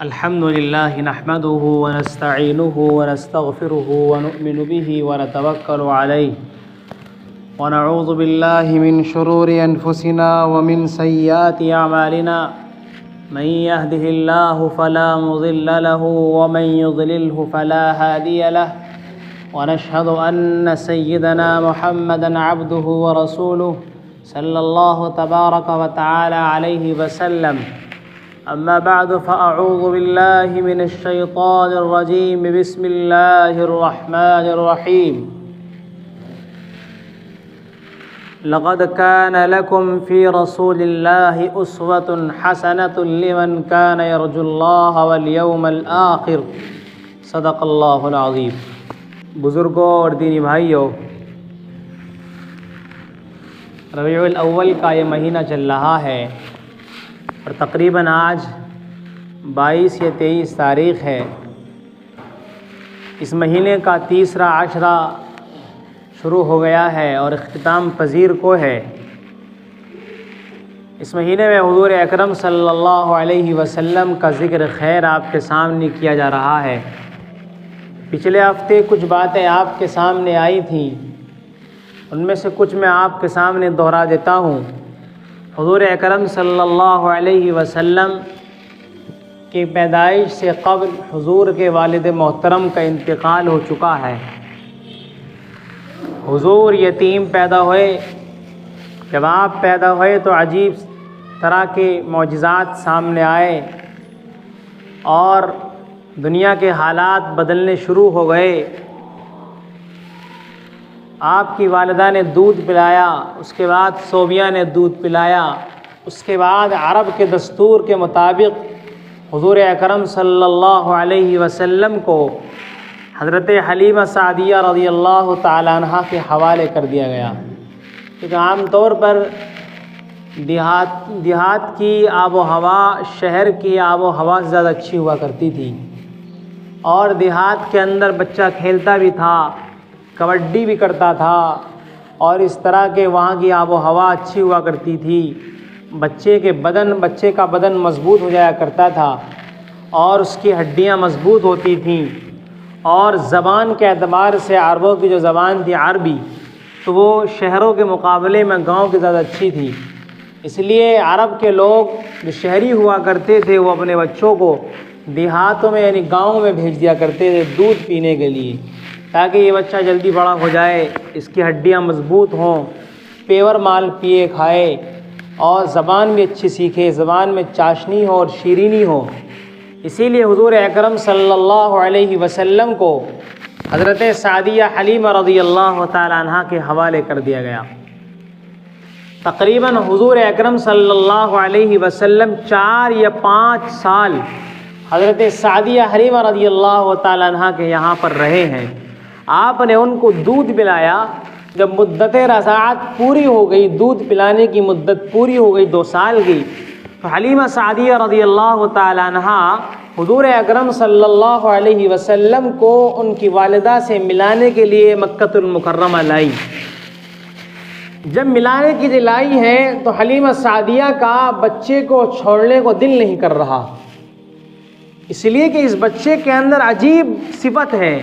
الحمد لله نحمده ونستعينه ونستغفره ونؤمن به ونتوكل عليه ونعوذ بالله من شرور أنفسنا ومن سيئات أعمالنا من يهده الله فلا مضل له ومن يضلله فلا هادي له ونشهد أن سيدنا محمدا عبده ورسوله صلى الله تبارك وتعالى عليه وسلم. أما بعد فأعوذ بالله من الشيطان الرجيم. بسم الله الرحمن الرحيم. لقد كان لكم في رسول الله أسوة حسنة لمن كان يرجو الله واليوم الآخر. صدق اللہ العظیم. بزرگوں اور دینی بھائیوں، ربیع الاول کا یہ مہینہ چل رہا ہے اور تقریباً آج 22 یا 23 تاریخ ہے. اس مہینے کا تیسرا عشرہ شروع ہو گیا ہے اور اختتام پذیر کو ہے. اس مہینے میں حضور اکرم صلی اللہ علیہ وسلم کا ذکر خیر آپ کے سامنے کیا جا رہا ہے. پچھلے ہفتے کچھ باتیں آپ کے سامنے آئی تھیں، ان میں سے کچھ میں آپ کے سامنے دہرا دیتا ہوں. حضور اکرم صلی اللہ علیہ وسلم کی پیدائش سے قبل حضور کے والد محترم کا انتقال ہو چکا ہے. حضور یتیم پیدا ہوئے. جب آپ پیدا ہوئے تو عجیب طرح کے معجزات سامنے آئے اور دنیا کے حالات بدلنے شروع ہو گئے. آپ کی والدہ نے دودھ پلایا، اس کے بعد صوبیہ نے دودھ پلایا، اس کے بعد عرب کے دستور کے مطابق حضور اکرم صلی اللہ علیہ وسلم کو حضرت حلیمہ سعدیہ رضی اللہ تعالیٰ عنہ کے حوالے کر دیا گیا. کیونکہ عام طور پر دیہات کی آب و ہوا شہر کی آب و ہوا سے زیادہ اچھی ہوا کرتی تھی، اور دیہات کے اندر بچہ کھیلتا بھی تھا، کبڈی بھی کرتا تھا، اور اس طرح کے وہاں کی آب و ہوا اچھی ہوا کرتی تھی. بچے کا بدن مضبوط ہو جایا کرتا تھا اور اس کی ہڈیاں مضبوط ہوتی تھیں. اور زبان کے اعتبار سے عربوں کی جو زبان تھی عربی، تو وہ شہروں کے مقابلے میں گاؤں کی زیادہ اچھی تھی. اس لیے عرب کے لوگ جو شہری ہوا کرتے تھے وہ اپنے بچوں کو دیہاتوں میں یعنی گاؤں میں بھیج دیا کرتے تھے دودھ پینے کے لیے، تاکہ یہ بچہ جلدی بڑا ہو جائے، اس کی ہڈیاں مضبوط ہوں، پیور مال پیے کھائے اور زبان بھی اچھی سیکھے، زبان میں چاشنی ہو اور شیرینی ہو. اسی لیے حضور اکرم صلی اللہ علیہ وسلم کو حضرت سعدیہ حلیمہ رضی اللہ تعالی عنہ کے حوالے کر دیا گیا. تقریباً حضور اکرم صلی اللہ علیہ وسلم 4 یا 5 سال حضرت سعدیہ حلیمہ رضی اللہ تعالی عنہ کے یہاں پر رہے ہیں. آپ نے ان کو دودھ پلایا. جب مدت رضاعت پوری ہو گئی، دودھ پلانے کی مدت پوری ہو گئی، 2 سال کی، تو حلیمہ سعدیہ رضی اللہ تعالی عنہ حضور اکرم صلی اللہ علیہ وسلم کو ان کی والدہ سے ملانے کے لیے مکۃ المکرمہ لائی. جب ملانے کے لیے لائی ہے تو حلیمہ سعدیہ کا بچے کو چھوڑنے کو دل نہیں کر رہا، اس لیے کہ اس بچے کے اندر عجیب صفت ہے.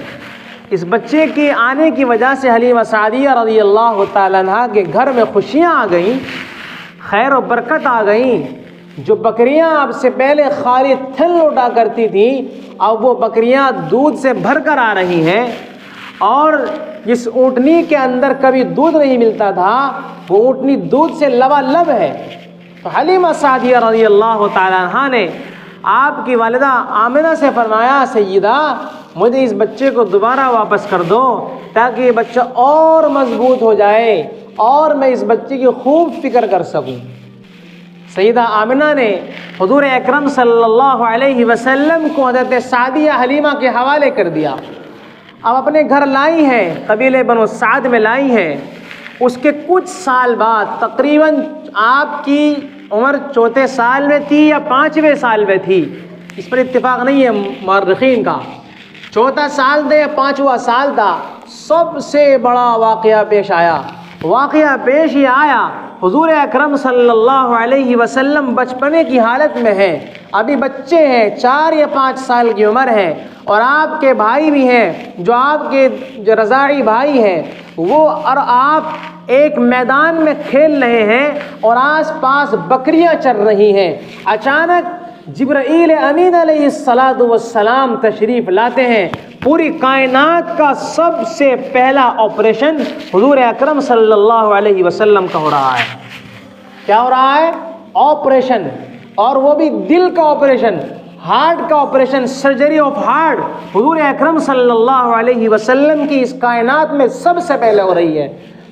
اس بچے کے آنے کی وجہ سے حلیمہ سعدیہ رضی اللہ تعالیٰ عنہ کے گھر میں خوشیاں آ گئیں، خیر و برکت آ گئیں. جو بکریاں اب سے پہلے خالی تھن لوٹا کرتی تھیں، اب وہ بکریاں دودھ سے بھر کر آ رہی ہیں. اور جس اونٹنی کے اندر کبھی دودھ نہیں ملتا تھا، وہ اونٹنی دودھ سے لبالب ہے. تو حلیمہ سعدیہ رضی اللہ تعالیٰ عنہ نے آپ کی والدہ آمنہ سے فرمایا، سیدہ مجھے اس بچے کو دوبارہ واپس کر دو تاکہ یہ بچہ اور مضبوط ہو جائے اور میں اس بچے کی خوب فکر کر سکوں. سیدہ آمنہ نے حضور اکرم صلی اللہ علیہ وسلم کو حضرت سعدیہ حلیمہ کے حوالے کر دیا. اب اپنے گھر لائی ہیں، قبیلے بنو سعد میں لائی ہیں. اس کے کچھ سال بعد، تقریباً آپ کی عمر 4 سال میں تھی یا 5ویں سال میں تھی، اس پر اتفاق نہیں ہے مورخین کا، 4 سال تھا یا 5واں سال تھا، سب سے بڑا واقعہ پیش آیا. واقعہ پیش یہ آیا حضور اکرم صلی اللہ علیہ وسلم بچپنے کی حالت میں ہیں، ابھی بچے ہیں، 4 یا 5 سال کی عمر ہے، اور آپ کے بھائی بھی ہیں جو آپ کے جو رضاعی بھائی ہیں وہ، اور آپ ایک میدان میں کھیل رہے ہیں اور آس پاس بکریاں چر رہی ہیں۔ اچانک جبرائیل امین علیہ السلام تشریف لاتے ہیں۔ پوری کائنات کا سب سے پہلا آپریشن حضور اکرم صلی اللہ علیہ وسلم کا ہو رہا ہے۔ کیا ہو رہا ہے؟ آپریشن، اور وہ بھی دل کا آپریشن، ہارٹ کا آپریشن، سرجری آف ہارٹ حضور اکرم صلی اللہ علیہ وسلم کی اس کائنات میں سب سے پہلے ہو رہی ہے۔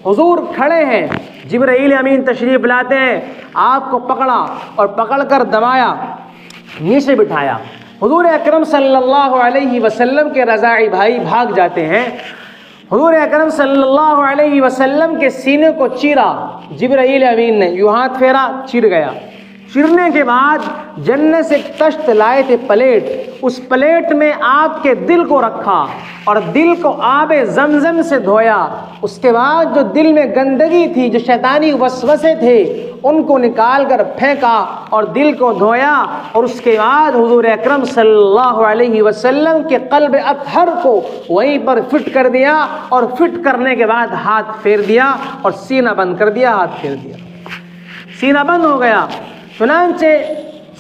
حضور کھڑے ہیں، جبرائیل امین تشریف لاتے ہیں، آپ کو پکڑا اور پکڑ کر دبایا، نیچے بٹھایا۔ حضور اکرم صلی اللہ علیہ وسلم کے رضاعی بھائی بھاگ جاتے ہیں۔ حضور اکرم صلی اللہ علیہ وسلم کے سینے کو چیرا، جبرائیل امین نے یوں ہاتھ پھیرا، چیر گیا۔ چرنے کے بعد جنت سے تشت لائے تھے پلیٹ، اس پلیٹ میں آپ کے دل کو رکھا اور دل کو آب زمزم سے دھویا۔ اس کے بعد جو دل میں گندگی تھی، جو شیطانی وسوسے تھے، ان کو نکال کر پھینکا اور دل کو دھویا، اور اس کے بعد حضور اکرم صلی اللہ علیہ وسلم کے قلب اطہر کو وہیں پر فٹ کر دیا، اور فٹ کرنے کے بعد ہاتھ پھیر دیا اور سینہ بند کر دیا، ہاتھ پھیر دیا، سینہ بند ہو گیا۔ چنانچہ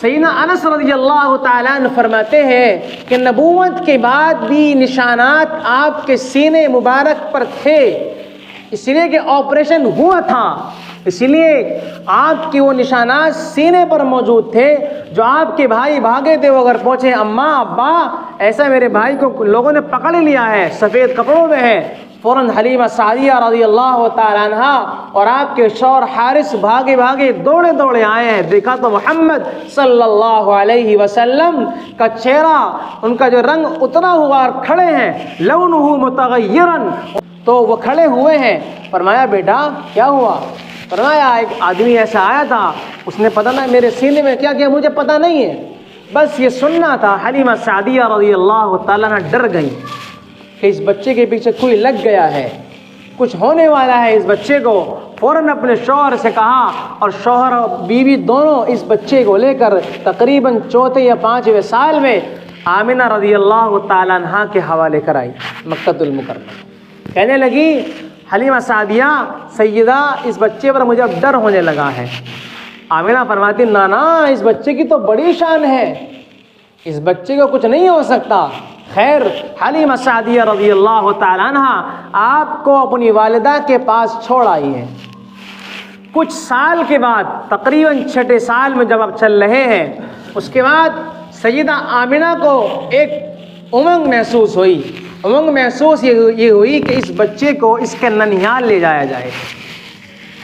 سیدنا انس رضی اللہ تعالیٰ عنہ فرماتے ہیں کہ نبوت کے بعد بھی نشانات آپ کے سینے مبارک پر تھے، اس لیے کہ آپریشن ہوا تھا، اس لیے آپ کے وہ نشانات سینے پر موجود تھے۔ جو آپ کے بھائی بھاگے تھے وہ اگر پہنچے، اماں ابا ایسا میرے بھائی کو لوگوں نے پکڑ لیا ہے، سفید کپڑوں میں ہے، فوراً حلیمہ سعدیہ رضی اللہ تعالیٰ عنہ اور آپ کے شوہر حارث بھاگے بھاگے دوڑے دوڑے آئے ہیں۔ دیکھا تو محمد صلی اللہ علیہ وسلم کا چہرہ، ان کا جو رنگ اترا ہوا، اور کھڑے ہیں لونہ متغیرن، تو وہ کھڑے ہوئے ہیں۔ فرمایا بیٹا کیا ہوا؟ فرمایا ایک آدمی ایسا آیا تھا، اس نے پتہ نہیں میرے سینے میں کیا کیا، مجھے پتہ نہیں ہے، بس یہ سننا تھا۔ حلیمہ سعدیہ رضی اللہ تعالیٰ عنہ ڈر گئی کہ اس بچے کے پیچھے کوئی لگ گیا ہے، کچھ ہونے والا ہے اس بچے کو۔ فوراً اپنے شوہر سے کہا، اور شوہر اور بیوی دونوں اس بچے کو لے کر تقریباً 4 یا 5ویں سال میں آمنہ رضی اللہ تعالیٰ عنہ کے حوالے کرائی مکہ المکرمہ۔ کہنے لگی حلیمہ سعدیہ سیدہ، اس بچے پر مجھے اب ڈر ہونے لگا ہے۔ آمنہ فرماتی نانا، اس بچے کی تو بڑی شان ہے، اس بچے کو کچھ نہیں ہو سکتا۔ خیر، حلیمہ سعدیہ رضی اللہ تعالیٰ عنہ آپ کو اپنی والدہ کے پاس چھوڑ آئی ہیں۔ کچھ سال کے بعد، تقریباً 6 سال میں جب آپ چل رہے ہیں، اس کے بعد سیدہ آمنہ کو ایک امنگ محسوس ہوئی۔ امنگ محسوس یہ ہوئی کہ اس بچے کو اس کے ننھیال لے جایا جائے۔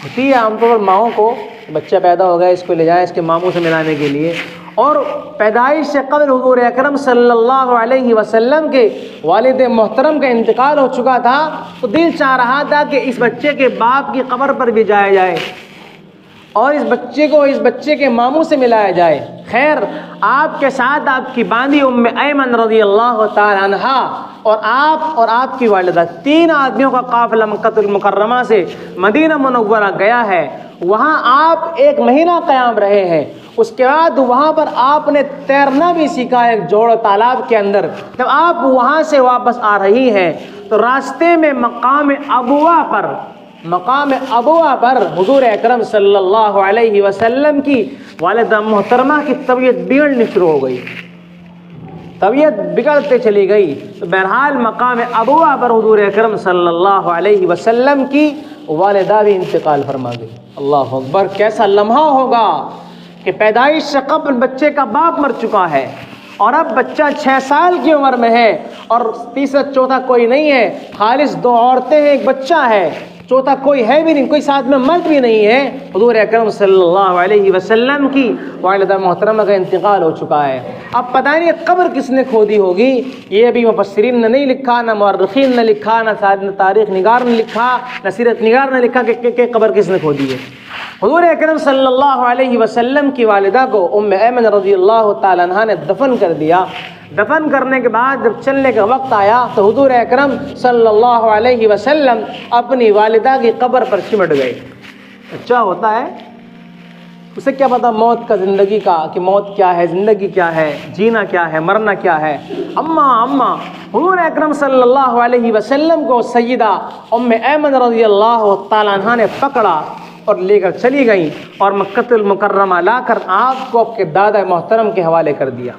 ہوتی ہے عام طور پر ماؤں کو، بچہ پیدا ہو گیا اس کو لے جائیں اس کے ماموں سے ملانے کے لیے، اور پیدائش سے قبل حضور اکرم صلی اللہ علیہ وسلم کے والد محترم کا انتقال ہو چکا تھا، تو دل چاہ رہا تھا کہ اس بچے کے باپ کی قبر پر بھی جایا جائے اور اس بچے کو اس بچے کے ماموں سے ملایا جائے۔ خیر، آپ کے ساتھ آپ کی باندھی ام ایمن رضی اللہ تعالی عنہا اور آپ کی والدہ، 3 آدمیوں کا قافلہ مکہ المکرمہ سے مدینہ منورہ گیا ہے۔ وہاں آپ 1 مہینہ قیام رہے ہیں۔ اس کے بعد وہاں پر آپ نے تیرنا بھی سیکھا ایک جوڑ تالاب کے اندر۔ جب آپ وہاں سے واپس آ رہی ہیں تو راستے میں مقام ابوا پر حضور اکرم صلی اللہ علیہ وسلم کی والدہ محترمہ کی طبیعت بگڑنی شروع ہو گئی، طبیعت بگڑتے چلی گئی۔ تو بہرحال مقام ابوا پر حضور اکرم صلی اللہ علیہ وسلم کی والدہ بھی انتقال فرما گئی۔ اللہ اکبر! کیسا لمحہ ہوگا کہ پیدائش سے قبل بچے کا باپ مر چکا ہے، اور اب بچہ 6 سال کی عمر میں ہے، اور تیسرا چوتھا کوئی نہیں ہے، خالص 2 عورتیں ہیں، ایک بچہ ہے، چوتھا کوئی ہے بھی نہیں، کوئی ساتھ میں مرد بھی نہیں ہے۔ حضور اکرم صلی اللہ علیہ وسلم کی والدہ محترمہ کا انتقال ہو چکا ہے۔ اب پتہ نہیں قبر کس نے کھودی ہوگی، یہ ابھی مفسرین نے نہیں لکھا، نہ مورخین نے لکھا، نہ تاریخ نگار نے لکھا، نہ سیرت نگار نے لکھا کہ قبر کس نے کھودی ہے۔ حضور اکرم صلی اللہ علیہ وسلم کی والدہ کو ام ایمن رضی اللہ تعالی عنہا نے دفن کر دیا۔ دفن کرنے کے بعد جب چلنے کا وقت آیا تو حضور اکرم صلی اللہ علیہ وسلم اپنی والدہ کی قبر پر چمٹ گئے۔ بچہ ہوتا ہے اسے کیا پتا موت کا زندگی کا کہ موت کیا ہے, زندگی کیا ہے, جینا کیا ہے, مرنا کیا ہے. اماں حضور اکرم صلی اللہ علیہ وسلم کو سیدہ ام ایمن رضی اللہ تعالیٰ عنہ نے پکڑا اور لے کر چلی گئیں اور مکہ المکرمہ لا کر آپ کو آپ کے دادا محترم کے حوالے کر دیا,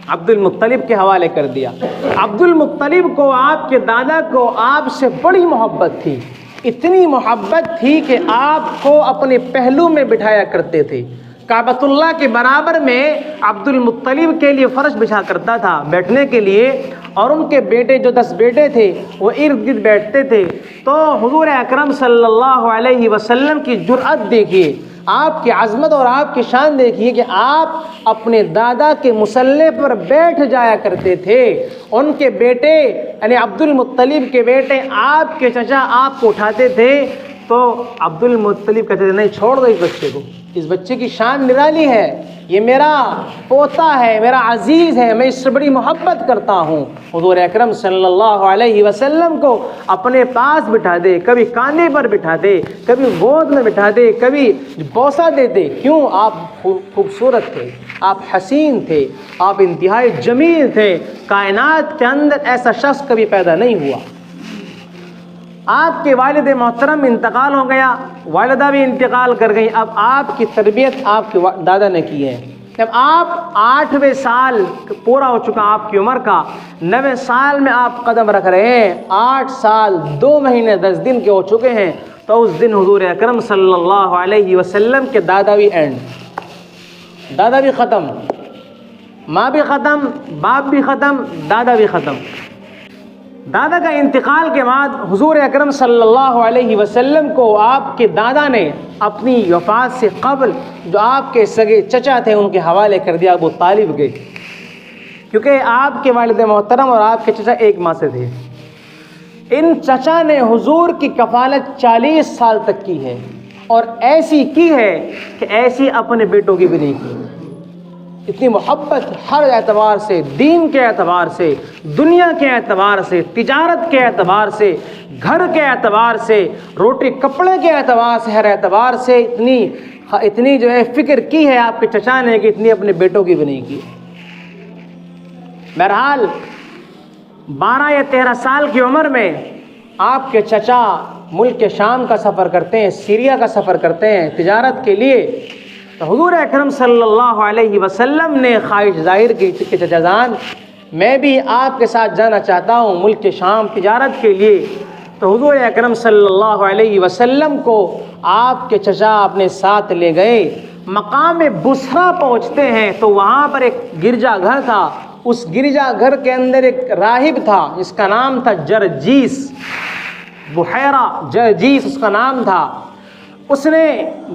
عبد المطلب کے حوالے کر دیا. عبد المطلب کو آپ کے دادا کو آپ سے بڑی محبت تھی, اتنی محبت تھی کہ آپ کو اپنے پہلو میں بٹھایا کرتے تھے. کعبۃ اللہ کے برابر میں عبد المطلب کے لیے فرش بچھا کرتا تھا بیٹھنے کے لیے, اور ان کے بیٹے جو 10 بیٹے تھے وہ ارد گرد بیٹھتے تھے. تو حضور اکرم صلی اللہ علیہ وسلم کی جرأت دیکھیے, آپ کی عظمت اور آپ کی شان دیکھیے کہ آپ اپنے دادا کے مصلی پر بیٹھ جایا کرتے تھے. ان کے بیٹے یعنی عبد المطلب کے بیٹے آپ کے چچا آپ کو اٹھاتے تھے تو عبد المطلب کہتے تھے نہیں چھوڑ دو اس بچے کو, اس بچے کی شان نرالی ہے, یہ میرا پوتا ہے, میرا عزیز ہے, میں اس سے بڑی محبت کرتا ہوں. حضور اکرم صلی اللہ علیہ وسلم کو اپنے پاس بٹھا دے, کبھی کاندھے پر بٹھا دے, کبھی گود میں بٹھا دے, کبھی بوسہ دے دے. کیوں؟ آپ خوبصورت تھے, آپ حسین تھے, آپ انتہائی جمیل تھے. کائنات کے اندر ایسا شخص کبھی پیدا نہیں ہوا. آپ کے والد محترم انتقال ہو گیا, والدہ بھی انتقال کر گئی. اب آپ کی تربیت آپ کے دادا نے کی ہے. جب آپ 8ویں سال پورا ہو چکا آپ کی عمر کا, 9ویں سال میں آپ قدم رکھ رہے ہیں, 8 سال 2 مہینے 10 دن کے ہو چکے ہیں, تو اس دن حضور اکرم صلی اللہ علیہ وسلم کے دادا بھی دادا بھی ختم, ماں بھی ختم, باپ بھی ختم, دادا بھی ختم. دادا کا انتقال کے بعد حضور اکرم صلی اللہ علیہ وسلم کو آپ کے دادا نے اپنی وفات سے قبل جو آپ کے سگے چچا تھے ان کے حوالے کر دیا, ابو طالب کے, کیونکہ آپ کے والد محترم اور آپ کے چچا ایک ماں سے تھے. ان چچا نے حضور کی کفالت 40 سال تک کی ہے, اور ایسی کی ہے کہ ایسی اپنے بیٹوں کی بھی نہیں کی. اتنی محبت ہر اعتبار سے, دین کے اعتبار سے, دنیا کے اعتبار سے, تجارت کے اعتبار سے, گھر کے اعتبار سے, روٹی کپڑے کے اعتبار سے, ہر اعتبار سے اتنی جو ہے فکر کی ہے آپ کے چچا نے کہ اتنی اپنے بیٹوں کی بھی نہیں کی. بہرحال 12 یا 13 سال کی عمر میں آپ کے چچا ملک شام کا سفر کرتے ہیں, سیریا کا سفر کرتے ہیں تجارت کے لیے. تو حضور اکرم صلی اللہ علیہ وسلم نے خواہش ظاہر کی کہ چچا جان میں بھی آپ کے ساتھ جانا چاہتا ہوں ملک شام تجارت کے لیے. تو حضور اکرم صلی اللہ علیہ وسلم کو آپ کے چچا اپنے ساتھ لے گئے. مقام بصرہ پہنچتے ہیں تو وہاں پر ایک گرجا گھر تھا. اس گرجا گھر کے اندر ایک راہب تھا جس کا نام تھا جرجیس, بحیرہ جرجیس اس کا نام تھا. اس نے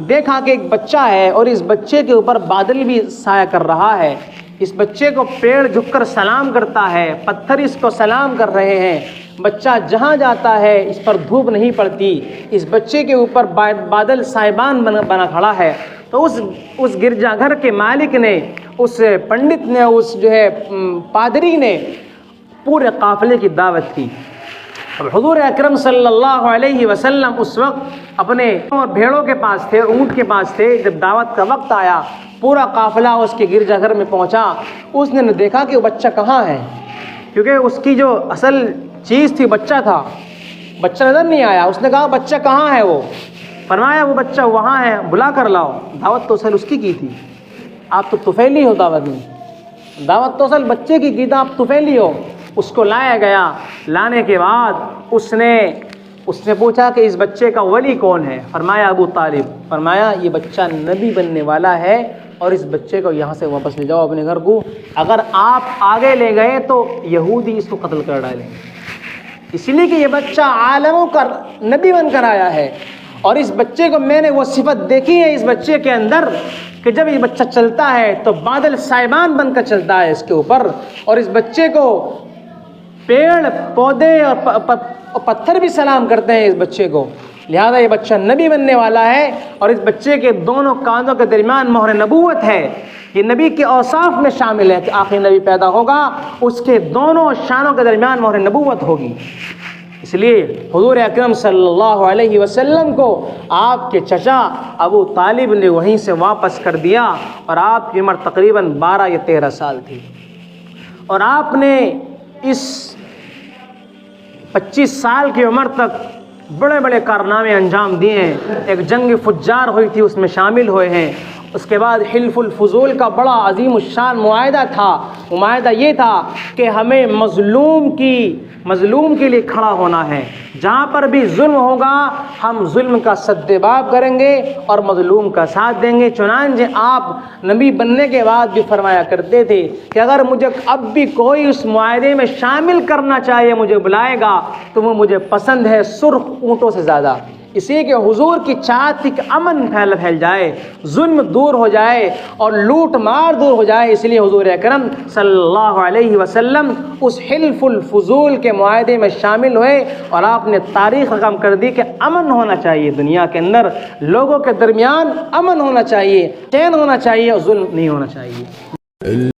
دیکھا کہ ایک بچہ ہے اور اس بچے کے اوپر بادل بھی سایہ کر رہا ہے. اس بچے کو پیڑ جھک کر سلام کرتا ہے, پتھر اس کو سلام کر رہے ہیں. بچہ جہاں جاتا ہے اس پر دھوپ نہیں پڑتی, اس بچے کے اوپر بادل سائبان بنا کھڑا ہے. تو اس گرجا گھر کے مالک نے, اس پنڈت نے, اس جو ہے پادری نے پورے قافلے کی دعوت کی. اب حضور اکرم صلی اللہ علیہ وسلم اس وقت اپنے بھیڑوں کے پاس تھے, اونٹ کے پاس تھے. جب دعوت کا وقت آیا پورا قافلہ اس کے گرجا گھر میں پہنچا. اس نے دیکھا کہ وہ بچہ کہاں ہے, کیونکہ اس کی جو اصل چیز تھی بچہ تھا, بچہ نظر نہیں آیا. اس نے کہا بچہ کہاں ہے؟ وہ فرمایا وہ بچہ وہاں ہے, بلا کر لاؤ. دعوت تو اصل اس کی تھی, آپ تو طفیلی ہو دعوت میں, دعوت تو اصل بچے کی تھی, آپ طفیلی ہو. اس کو لایا گیا. لانے کے بعد اس نے پوچھا کہ اس بچے کا ولی کون ہے؟ فرمایا ابو طالب. فرمایا یہ بچہ نبی بننے والا ہے اور اس بچے کو یہاں سے واپس لے جاؤ اپنے گھر کو. اگر آپ آگے لے گئے تو یہودی اس کو قتل کر ڈالیں, اس لیے کہ یہ بچہ عالموں کا نبی بن کر آیا ہے. اور اس بچے کو میں نے وہ صفت دیکھی ہے اس بچے کے اندر کہ جب یہ بچہ چلتا ہے تو بادل سائبان بن کر چلتا ہے اس کے اوپر, اور اس بچے کو پیڑ پودے اور پتھر بھی سلام کرتے ہیں اس بچے کو. لہذا یہ بچہ نبی بننے والا ہے. اور اس بچے کے دونوں کاندھوں کے درمیان مہر نبوت ہے. یہ نبی کے اوصاف میں شامل ہے کہ آخری نبی پیدا ہوگا, اس کے دونوں شانوں کے درمیان مہر نبوت ہوگی. اس لیے حضور اکرم صلی اللہ علیہ وسلم کو آپ کے چچا ابو طالب نے وہیں سے واپس کر دیا، اور آپ کی عمر تقریباً 12 یا 13 سال تھی، اور آپ نے اس 25 سال کی عمر تک بڑے بڑے کارنامے انجام دیے ہیں۔ ایک جنگ فجار ہوئی تھی، اس میں شامل ہوئے ہیں۔ اس کے بعد حلف الفضول کا بڑا عظیم الشان معاہدہ تھا۔ وہ معاہدہ یہ تھا کہ ہمیں مظلوم کے لیے کھڑا ہونا ہے، جہاں پر بھی ظلم ہوگا ہم ظلم کا سدباب کریں گے اور مظلوم کا ساتھ دیں گے۔ چنانچہ آپ نبی بننے کے بعد بھی فرمایا کرتے تھے کہ اگر مجھے اب بھی کوئی اس معاہدے میں شامل کرنا چاہیے، مجھے بلائے گا تو وہ مجھے پسند ہے سرخ اونٹوں سے زیادہ۔ اسی کہ حضور کی چاہت تھی کہ امن پھیل جائے، ظلم دور ہو جائے اور لوٹ مار دور ہو جائے، اس لیے حضور اکرم صلی اللہ علیہ وسلم اس حلف الفضول کے معاہدے میں شامل ہوئے، اور آپ نے تاریخ رقم کر دی کہ امن ہونا چاہیے، دنیا کے اندر لوگوں کے درمیان امن ہونا چاہیے، چین ہونا چاہیے اور ظلم نہیں ہونا چاہیے۔